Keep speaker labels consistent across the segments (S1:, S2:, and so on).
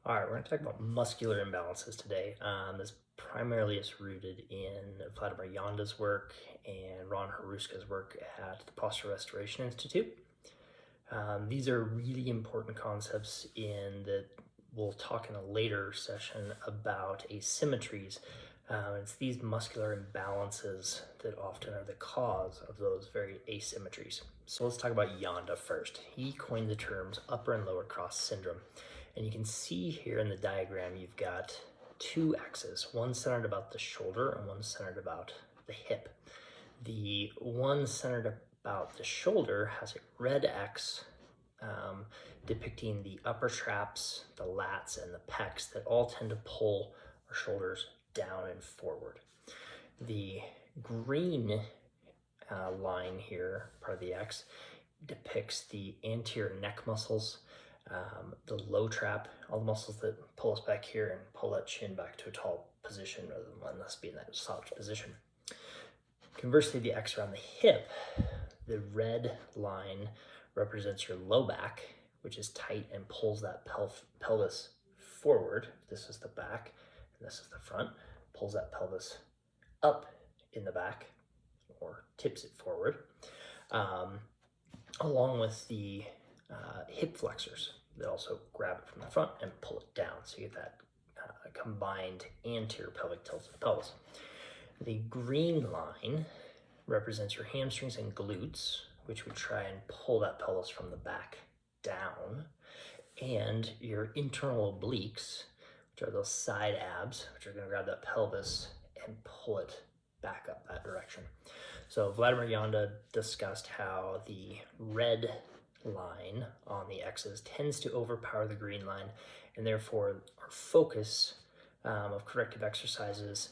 S1: All right, we're going to talk about muscular imbalances today. This primarily is rooted in Vladimir Yanda's work and Ron Haruska's work at the Posture Restoration Institute. These are really important concepts in that we'll talk in a later session about asymmetries. It's these muscular imbalances that often are the cause of those very asymmetries. So let's talk about Yanda first. He coined the terms upper and lower cross syndrome. And you can see here in the diagram, you've got two X's, one centered about the shoulder and one centered about the hip. The one centered about the shoulder has a red X depicting the upper traps, the lats, and the pecs that all tend to pull our shoulders down and forward. The green line here, part of the X, depicts the anterior neck muscles, the low trap, all the muscles that pull us back here and pull that chin back to a tall position rather than letting us be in that slouch position. Conversely, the X around the hip, the red line represents your low back, which is tight and pulls that pelvis forward. This is the back, and this is the front. Pulls that pelvis up in the back, or tips it forward, along with the hip flexors that also grab it from the front and pull it down. So you get that combined anterior pelvic tilt of the pelvis. The green line represents your hamstrings and glutes, which would try and pull that pelvis from the back down, and your internal obliques, which are those side abs, which are going to grab that pelvis and pull it back up that direction. So Vladimir Yanda discussed how the red line on the X's tends to overpower the green line, and therefore our focus of corrective exercises,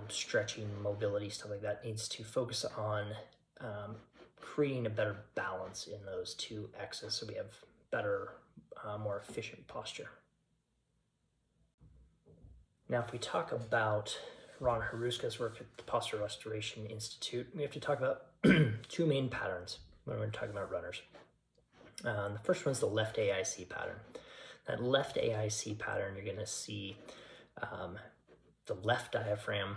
S1: stretching, mobility, stuff like that, needs to focus on creating a better balance in those two X's so we have better, more efficient posture. Now, if we talk about Ron Haruska's work at the Posture Restoration Institute, we have to talk about two main patterns when we're talking about runners. The first one is the left AIC pattern. That left AIC pattern, you're going to see the left diaphragm,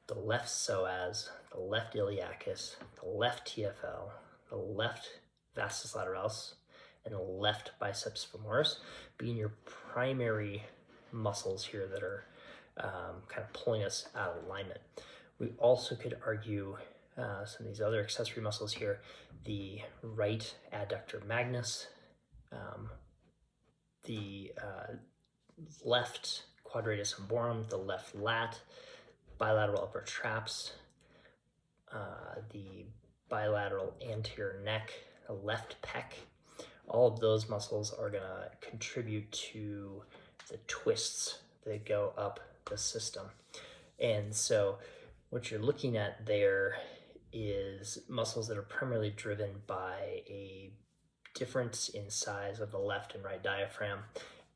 S1: the left psoas, the left iliacus, the left TFL, the left vastus lateralis, and the left biceps femoris being your primary muscles here that are kind of pulling us out of alignment. We also could argue some of these other accessory muscles here, the right adductor magnus, the left quadratus lumborum, the left lat, bilateral upper traps, the bilateral anterior neck, the left pec. All of those muscles are going to contribute to the twists that go up the system. And so what you're looking at there is muscles that are primarily driven by a difference in size of the left and right diaphragm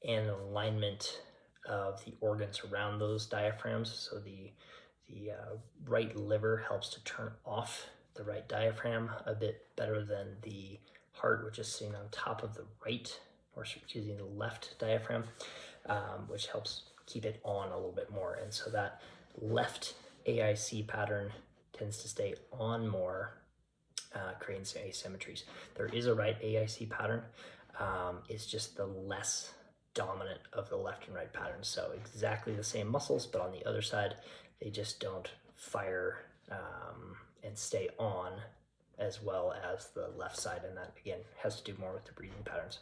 S1: and alignment of the organs around those diaphragms. So the right liver helps to turn off the right diaphragm a bit better than the heart, which is sitting on top of the right, or excuse me, the left diaphragm, which helps keep it on a little bit more. And so that left AIC pattern tends to stay on more, creating some asymmetries. There is a right AIC pattern. It's just the less dominant of the left and right patterns. So exactly the same muscles, but on the other side, they just don't fire and stay on as well as the left side. And that, again, has to do more with the breathing patterns.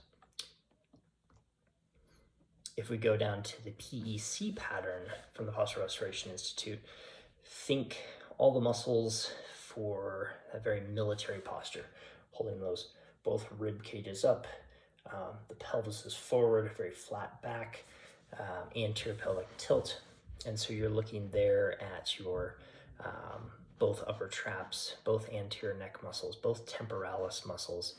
S1: If we go down to the PEC pattern from the Posture Restoration Institute, think all the muscles for a very military posture, holding those both rib cages up, the pelvis is forward, very flat back, anterior pelvic tilt. And so you're looking there at your both upper traps, both anterior neck muscles, both temporalis muscles,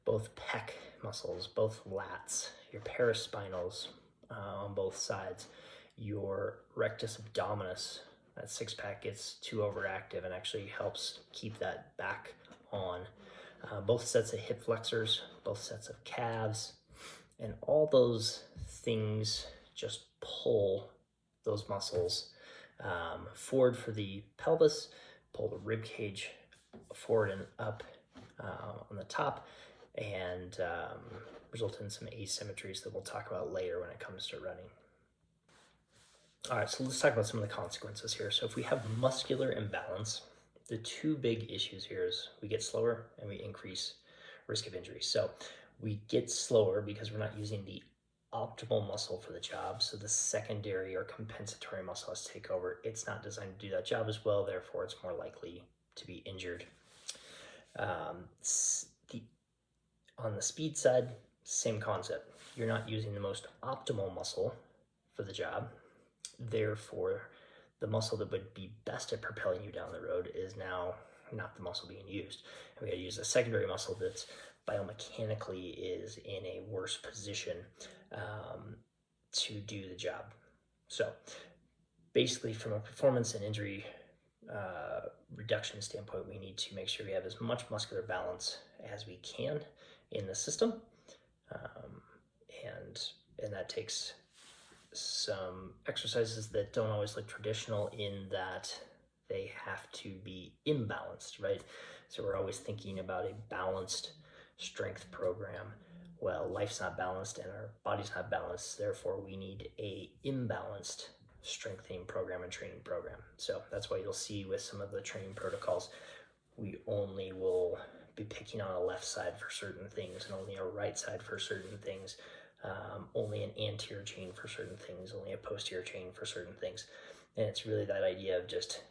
S1: both pec muscles, both lats, your paraspinals on both sides, your rectus abdominis. That six pack gets too overactive and actually helps keep that back on. Both sets of hip flexors, both sets of calves, and all those things just pull those muscles forward for the pelvis, pull the rib cage forward and up on the top, and result in some asymmetries that we'll talk about later when it comes to running. All right, so let's talk about some of the consequences here. So if we have muscular imbalance, the two big issues here is we get slower and we increase risk of injury. So we get slower because we're not using the optimal muscle for the job. So the secondary or compensatory muscle has to take over. It's not designed to do that job as well, therefore it's more likely to be injured. On the speed side, same concept. You're not using the most optimal muscle for the job. Therefore, the muscle that would be best at propelling you down the road is now not the muscle being used. And we got to use a secondary muscle that's biomechanically is in a worse position to do the job. So basically, from a performance and injury reduction standpoint, we need to make sure we have as much muscular balance as we can in the system, and that takes some exercises that don't always look traditional in that they have to be imbalanced, right? So we're always thinking about a balanced strength program. Well, life's not balanced and our body's not balanced, therefore we need a imbalanced strengthening program and training program. So that's why you'll see with some of the training protocols, we only will be picking on a left side for certain things and only a right side for certain things, only an anterior chain for certain things, only a posterior chain for certain things. And it's really that idea of just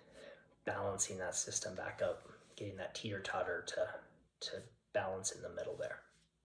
S1: balancing that system back up, getting that teeter-totter to balance in the middle there.